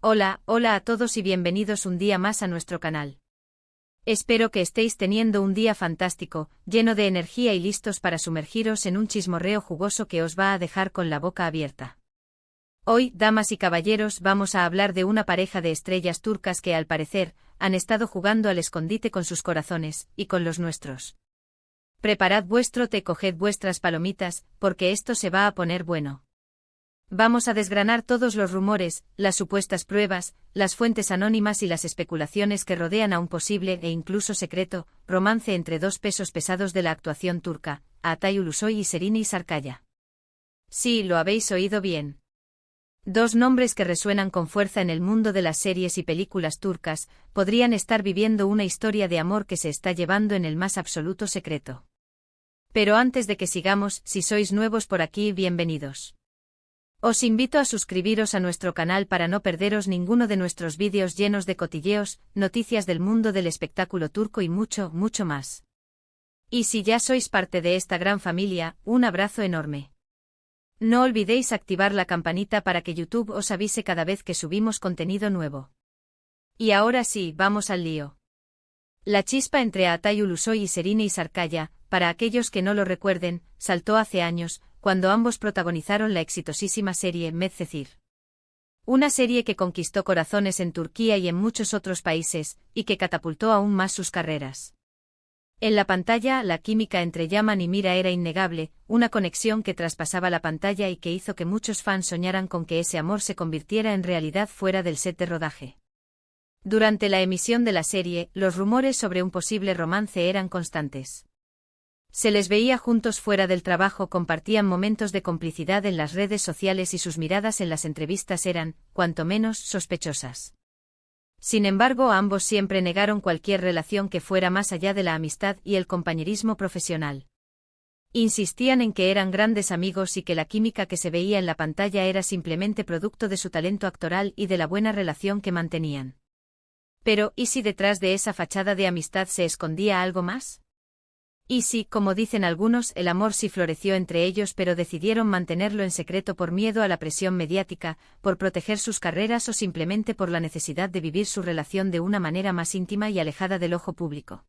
Hola a todos y bienvenidos un día más a nuestro canal. Espero que estéis teniendo un día fantástico, lleno de energía y listos para sumergiros en un chismorreo jugoso que os va a dejar con la boca abierta. Hoy, damas y caballeros, vamos a hablar de una pareja de estrellas turcas que al parecer, han estado jugando al escondite con sus corazones, y con los nuestros. Preparad vuestro té, coged vuestras palomitas, porque esto se va a poner bueno. Vamos a desgranar todos los rumores, las supuestas pruebas, las fuentes anónimas y las especulaciones que rodean a un posible e incluso secreto romance entre dos pesos pesados de la actuación turca, Atay Ulusoy y Şerini Sarıkaya. Sí, lo habéis oído bien. Dos nombres que resuenan con fuerza en el mundo de las series y películas turcas, podrían estar viviendo una historia de amor que se está llevando en el más absoluto secreto. Pero antes de que sigamos, si sois nuevos por aquí, bienvenidos. Os invito a suscribiros a nuestro canal para no perderos ninguno de nuestros vídeos llenos de cotilleos, noticias del mundo del espectáculo turco y mucho más. Y si ya sois parte de esta gran familia, un abrazo enorme. No olvidéis activar la campanita para que YouTube os avise cada vez que subimos contenido nuevo. Y ahora sí, vamos al lío. La chispa entre Atay Ulusoy y Şerini Sarıkaya, para aquellos que no lo recuerden, saltó hace años, cuando ambos protagonizaron la exitosísima serie Medcezir. Una serie que conquistó corazones en Turquía y en muchos otros países, y que catapultó aún más sus carreras. En la pantalla, la química entre Yaman y Mira era innegable, una conexión que traspasaba la pantalla y que hizo que muchos fans soñaran con que ese amor se convirtiera en realidad fuera del set de rodaje. Durante la emisión de la serie, los rumores sobre un posible romance eran constantes. Se les veía juntos fuera del trabajo, compartían momentos de complicidad en las redes sociales y sus miradas en las entrevistas eran, cuanto menos, sospechosas. Sin embargo, ambos siempre negaron cualquier relación que fuera más allá de la amistad y el compañerismo profesional. Insistían en que eran grandes amigos y que la química que se veía en la pantalla era simplemente producto de su talento actoral y de la buena relación que mantenían. Pero, ¿y si detrás de esa fachada de amistad se escondía algo más? Y si, como dicen algunos, el amor sí floreció entre ellos, pero decidieron mantenerlo en secreto por miedo a la presión mediática, por proteger sus carreras o simplemente por la necesidad de vivir su relación de una manera más íntima y alejada del ojo público.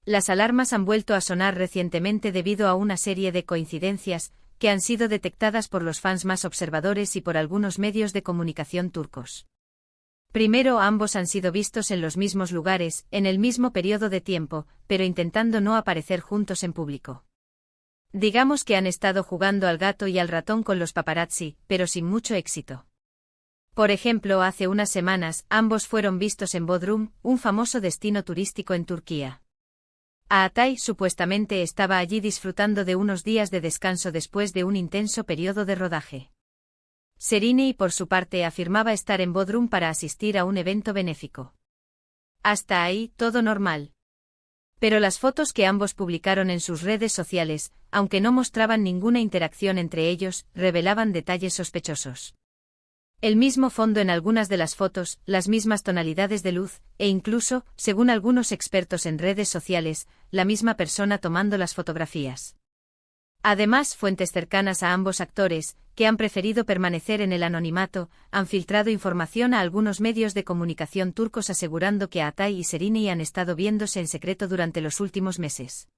Las alarmas han vuelto a sonar recientemente debido a una serie de coincidencias que han sido detectadas por los fans más observadores y por algunos medios de comunicación turcos. Primero, ambos han sido vistos en los mismos lugares, en el mismo periodo de tiempo, pero intentando no aparecer juntos en público. Digamos que han estado jugando al gato y al ratón con los paparazzi, pero sin mucho éxito. Por ejemplo, hace unas semanas, ambos fueron vistos en Bodrum, un famoso destino turístico en Turquía. Atay supuestamente estaba allí disfrutando de unos días de descanso después de un intenso periodo de rodaje. Şerini, por su parte, afirmaba estar en Bodrum para asistir a un evento benéfico. Hasta ahí, todo normal. Pero las fotos que ambos publicaron en sus redes sociales, aunque no mostraban ninguna interacción entre ellos, revelaban detalles sospechosos. El mismo fondo en algunas de las fotos, las mismas tonalidades de luz, e incluso, según algunos expertos en redes sociales, la misma persona tomando las fotografías. Además, fuentes cercanas a ambos actores, que han preferido permanecer en el anonimato, han filtrado información a algunos medios de comunicación turcos asegurando que Atay y Şerini han estado viéndose en secreto durante los últimos meses.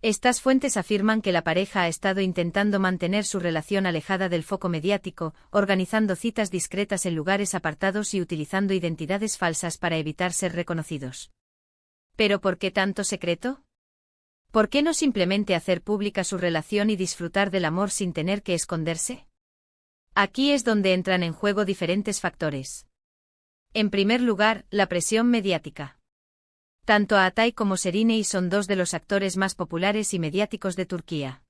Estas fuentes afirman que la pareja ha estado intentando mantener su relación alejada del foco mediático, organizando citas discretas en lugares apartados y utilizando identidades falsas para evitar ser reconocidos. ¿Pero por qué tanto secreto? ¿Por qué no simplemente hacer pública su relación y disfrutar del amor sin tener que esconderse? Aquí es donde entran en juego diferentes factores. En primer lugar, la presión mediática. Tanto Atay como Şerini son dos de los actores más populares y mediáticos de Turquía.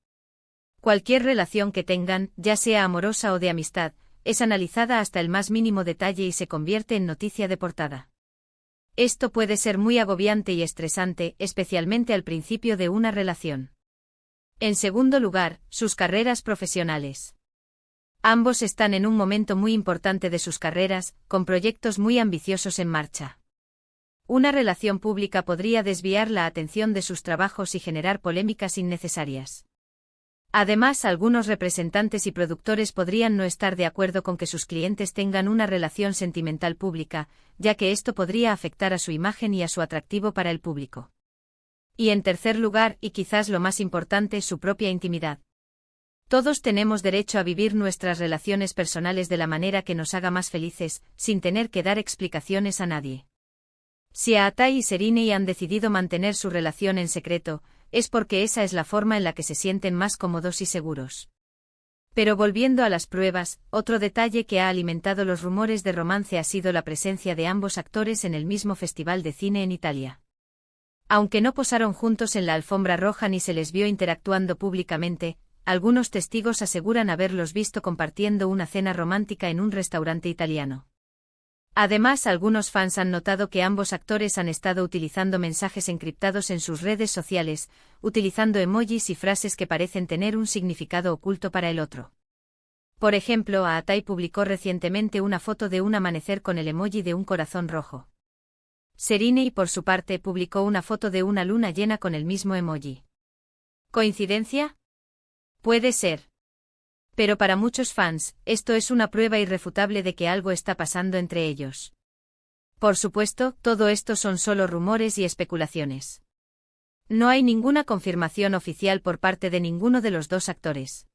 Cualquier relación que tengan, ya sea amorosa o de amistad, es analizada hasta el más mínimo detalle y se convierte en noticia de portada. Esto puede ser muy agobiante y estresante, especialmente al principio de una relación. En segundo lugar, sus carreras profesionales. Ambos están en un momento muy importante de sus carreras, con proyectos muy ambiciosos en marcha. Una relación pública podría desviar la atención de sus trabajos y generar polémicas innecesarias. Además, algunos representantes y productores podrían no estar de acuerdo con que sus clientes tengan una relación sentimental pública, ya que esto podría afectar a su imagen y a su atractivo para el público. Y en tercer lugar, y quizás lo más importante, su propia intimidad. Todos tenemos derecho a vivir nuestras relaciones personales de la manera que nos haga más felices, sin tener que dar explicaciones a nadie. Si Aatai y Serena han decidido mantener su relación en secreto, es porque esa es la forma en la que se sienten más cómodos y seguros. Pero volviendo a las pruebas, otro detalle que ha alimentado los rumores de romance ha sido la presencia de ambos actores en el mismo festival de cine en Italia. Aunque no posaron juntos en la alfombra roja ni se les vio interactuando públicamente, algunos testigos aseguran haberlos visto compartiendo una cena romántica en un restaurante italiano. Además, algunos fans han notado que ambos actores han estado utilizando mensajes encriptados en sus redes sociales, utilizando emojis y frases que parecen tener un significado oculto para el otro. Por ejemplo, Aatai publicó recientemente una foto de un amanecer con el emoji de un corazón rojo. Serena, por su parte, publicó una foto de una luna llena con el mismo emoji. ¿Coincidencia? Puede ser. Pero para muchos fans, esto es una prueba irrefutable de que algo está pasando entre ellos. Por supuesto, todo esto son solo rumores y especulaciones. No hay ninguna confirmación oficial por parte de ninguno de los dos actores.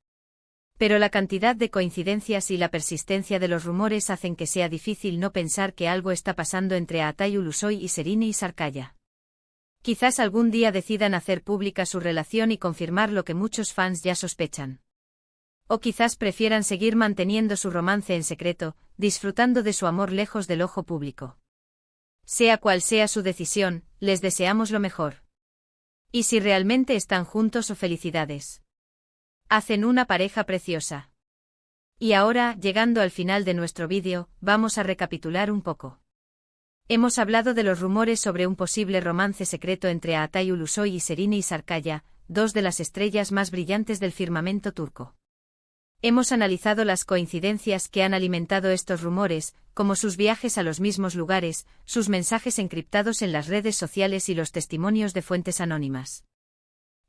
Pero la cantidad de coincidencias y la persistencia de los rumores hacen que sea difícil no pensar que algo está pasando entre Aatai Ulusoy y Serena Sarkaya. Quizás algún día decidan hacer pública su relación y confirmar lo que muchos fans ya sospechan. O quizás prefieran seguir manteniendo su romance en secreto, disfrutando de su amor lejos del ojo público. Sea cual sea su decisión, les deseamos lo mejor. Y si realmente están juntos, o felicidades. Hacen una pareja preciosa. Y ahora, llegando al final de nuestro vídeo, vamos a recapitular un poco. Hemos hablado de los rumores sobre un posible romance secreto entre Aatai Ulusoy y Serena Sarkaya, dos de las estrellas más brillantes del firmamento turco. Hemos analizado las coincidencias que han alimentado estos rumores, como sus viajes a los mismos lugares, sus mensajes encriptados en las redes sociales y los testimonios de fuentes anónimas.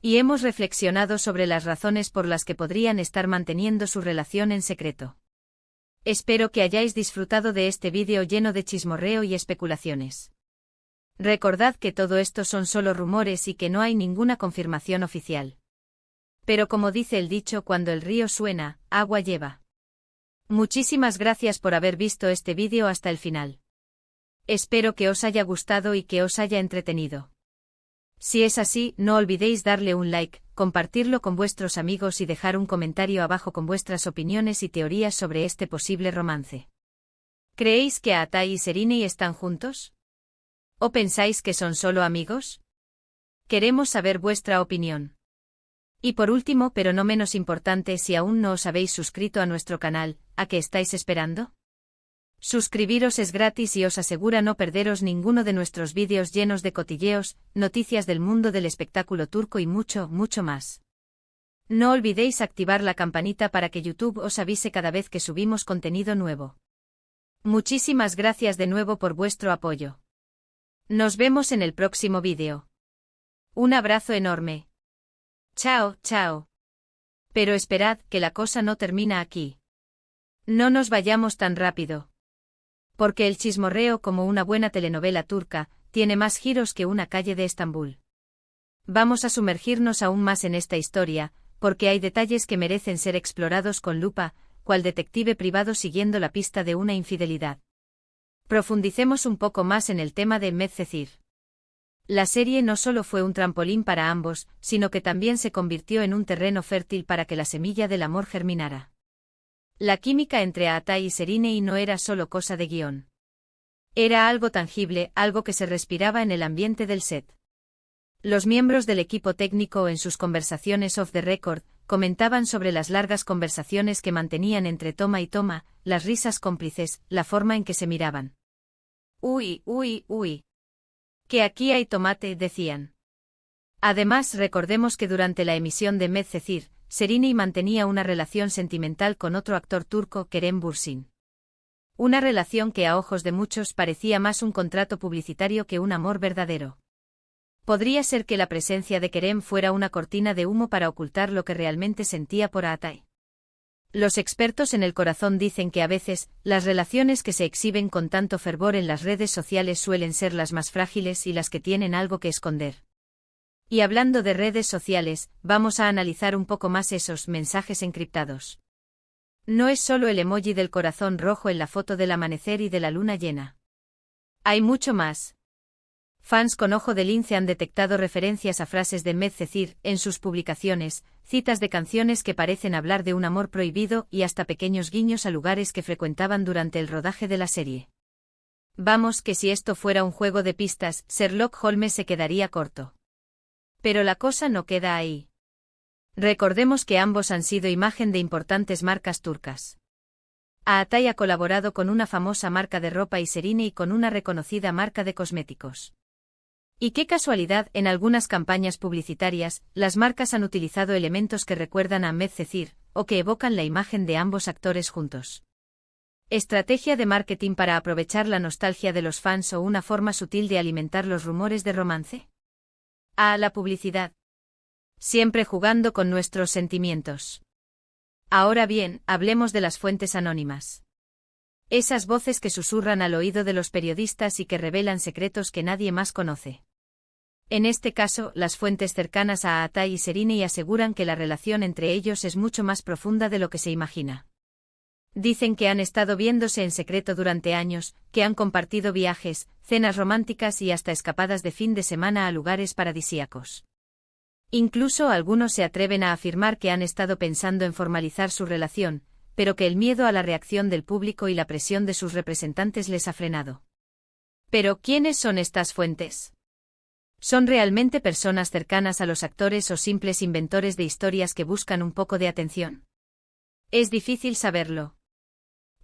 Y hemos reflexionado sobre las razones por las que podrían estar manteniendo su relación en secreto. Espero que hayáis disfrutado de este vídeo lleno de chismorreo y especulaciones. Recordad que todo esto son solo rumores y que no hay ninguna confirmación oficial. Pero como dice el dicho, cuando el río suena, agua lleva. Muchísimas gracias por haber visto este vídeo hasta el final. Espero que os haya gustado y que os haya entretenido. Si es así, no olvidéis darle un like, compartirlo con vuestros amigos y dejar un comentario abajo con vuestras opiniones y teorías sobre este posible romance. ¿Creéis que Aatai y Serena están juntos? ¿O pensáis que son solo amigos? Queremos saber vuestra opinión. Y por último, pero no menos importante, si aún no os habéis suscrito a nuestro canal, ¿a qué estáis esperando? Suscribiros es gratis y os asegura no perderos ninguno de nuestros vídeos llenos de cotilleos, noticias del mundo del espectáculo turco y mucho, mucho más. No olvidéis activar la campanita para que YouTube os avise cada vez que subimos contenido nuevo. Muchísimas gracias de nuevo por vuestro apoyo. Nos vemos en el próximo vídeo. Un abrazo enorme. Chao, chao. Pero esperad, que la cosa no termina aquí. No nos vayamos tan rápido. Porque el chismorreo, como una buena telenovela turca, tiene más giros que una calle de Estambul. Vamos a sumergirnos aún más en esta historia, porque hay detalles que merecen ser explorados con lupa, cual detective privado siguiendo la pista de una infidelidad. Profundicemos un poco más en el tema de Medcezir. La serie no solo fue un trampolín para ambos, sino que también se convirtió en un terreno fértil para que la semilla del amor germinara. La química entre Aatai y Serena no era solo cosa de guión. Era algo tangible, algo que se respiraba en el ambiente del set. Los miembros del equipo técnico, en sus conversaciones off the record, comentaban sobre las largas conversaciones que mantenían entre toma y toma, las risas cómplices, la forma en que se miraban. Uy, uy, uy. Que aquí hay tomate, decían. Además, recordemos que durante la emisión de Medcezir, Serena mantenía una relación sentimental con otro actor turco, Kerem Bürsin. Una relación que a ojos de muchos parecía más un contrato publicitario que un amor verdadero. Podría ser que la presencia de Kerem fuera una cortina de humo para ocultar lo que realmente sentía por Atay. Los expertos en el corazón dicen que a veces, las relaciones que se exhiben con tanto fervor en las redes sociales suelen ser las más frágiles y las que tienen algo que esconder. Y hablando de redes sociales, vamos a analizar un poco más esos mensajes encriptados. No es solo el emoji del corazón rojo en la foto del amanecer y de la luna llena. Hay mucho más. Fans con ojo de lince han detectado referencias a frases de Medcezir en sus publicaciones, citas de canciones que parecen hablar de un amor prohibido y hasta pequeños guiños a lugares que frecuentaban durante el rodaje de la serie. Vamos, que si esto fuera un juego de pistas, Sherlock Holmes se quedaría corto. Pero la cosa no queda ahí. Recordemos que ambos han sido imagen de importantes marcas turcas. Atay ha colaborado con una famosa marca de ropa y Serine y con una reconocida marca de cosméticos. Y qué casualidad, en algunas campañas publicitarias, las marcas han utilizado elementos que recuerdan a Medcezir, o que evocan la imagen de ambos actores juntos. ¿Estrategia de marketing para aprovechar la nostalgia de los fans o una forma sutil de alimentar los rumores de romance? La publicidad. Siempre jugando con nuestros sentimientos. Ahora bien, hablemos de las fuentes anónimas. Esas voces que susurran al oído de los periodistas y que revelan secretos que nadie más conoce. En este caso, las fuentes cercanas a Atay y Serine aseguran que la relación entre ellos es mucho más profunda de lo que se imagina. Dicen que han estado viéndose en secreto durante años, que han compartido viajes, cenas románticas y hasta escapadas de fin de semana a lugares paradisíacos. Incluso algunos se atreven a afirmar que han estado pensando en formalizar su relación, pero que el miedo a la reacción del público y la presión de sus representantes les ha frenado. Pero, ¿quiénes son estas fuentes? ¿Son realmente personas cercanas a los actores o simples inventores de historias que buscan un poco de atención? Es difícil saberlo.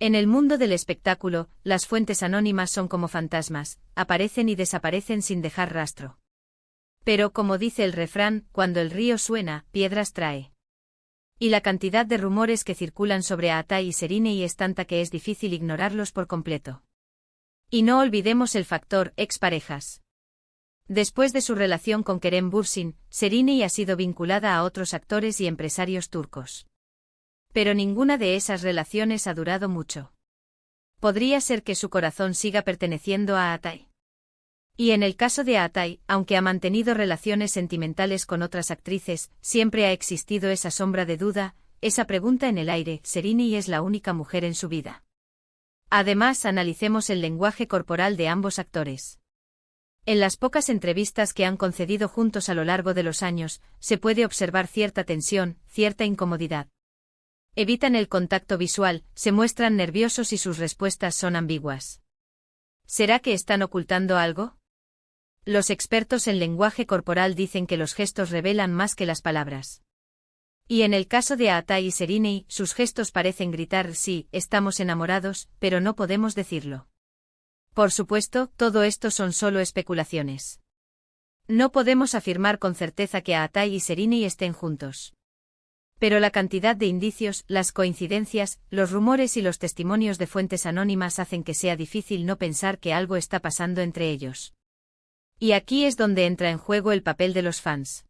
En el mundo del espectáculo, las fuentes anónimas son como fantasmas, aparecen y desaparecen sin dejar rastro. Pero como dice el refrán, cuando el río suena, piedras trae. Y la cantidad de rumores que circulan sobre Atay y Serine es tanta que es difícil ignorarlos por completo. Y no olvidemos el factor exparejas. Después de su relación con Kerem Bürsin, Serine ha sido vinculada a otros actores y empresarios turcos. Pero ninguna de esas relaciones ha durado mucho. ¿Podría ser que su corazón siga perteneciendo a Atay? Y en el caso de Atay, aunque ha mantenido relaciones sentimentales con otras actrices, siempre ha existido esa sombra de duda, esa pregunta en el aire. Serine es la única mujer en su vida. Además, analicemos el lenguaje corporal de ambos actores. En las pocas entrevistas que han concedido juntos a lo largo de los años, se puede observar cierta tensión, cierta incomodidad. Evitan el contacto visual, se muestran nerviosos y sus respuestas son ambiguas. ¿Será que están ocultando algo? Los expertos en lenguaje corporal dicen que los gestos revelan más que las palabras. Y en el caso de Atay y Serine, sus gestos parecen gritar sí, estamos enamorados, pero no podemos decirlo. Por supuesto, todo esto son solo especulaciones. No podemos afirmar con certeza que Atay y Serine estén juntos. Pero la cantidad de indicios, las coincidencias, los rumores y los testimonios de fuentes anónimas hacen que sea difícil no pensar que algo está pasando entre ellos. Y aquí es donde entra en juego el papel de los fans.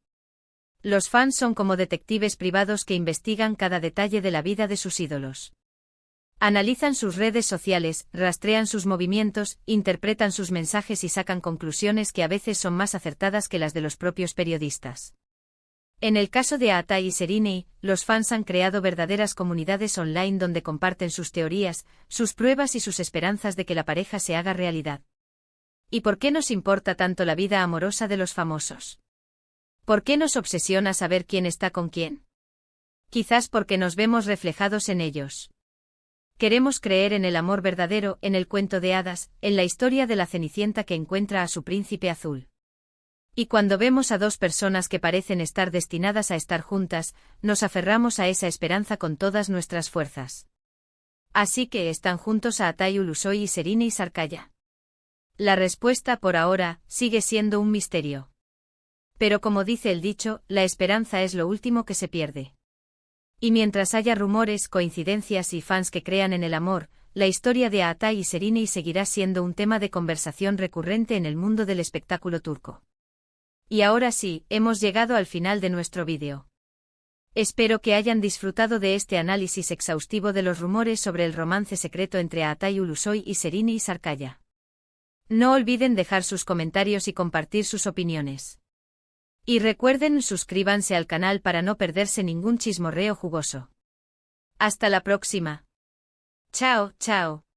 Los fans son como detectives privados que investigan cada detalle de la vida de sus ídolos. Analizan sus redes sociales, rastrean sus movimientos, interpretan sus mensajes y sacan conclusiones que a veces son más acertadas que las de los propios periodistas. En el caso de Atay y Serine, los fans han creado verdaderas comunidades online donde comparten sus teorías, sus pruebas y sus esperanzas de que la pareja se haga realidad. ¿Y por qué nos importa tanto la vida amorosa de los famosos? ¿Por qué nos obsesiona saber quién está con quién? Quizás porque nos vemos reflejados en ellos. Queremos creer en el amor verdadero, en el cuento de hadas, en la historia de la Cenicienta que encuentra a su príncipe azul. Y cuando vemos a dos personas que parecen estar destinadas a estar juntas, nos aferramos a esa esperanza con todas nuestras fuerzas. Así que, ¿están juntos a Atay Ulusoy y Serine Sarkaya? La respuesta por ahora sigue siendo un misterio. Pero como dice el dicho, la esperanza es lo último que se pierde. Y mientras haya rumores, coincidencias y fans que crean en el amor, la historia de Atay y Serine seguirá siendo un tema de conversación recurrente en el mundo del espectáculo turco. Y ahora sí, hemos llegado al final de nuestro vídeo. Espero que hayan disfrutado de este análisis exhaustivo de los rumores sobre el romance secreto entre Aatai Ulusoy y Serini Sarkaya. No olviden dejar sus comentarios y compartir sus opiniones. Y recuerden, suscríbanse al canal para no perderse ningún chismorreo jugoso. Hasta la próxima. Chao, chao.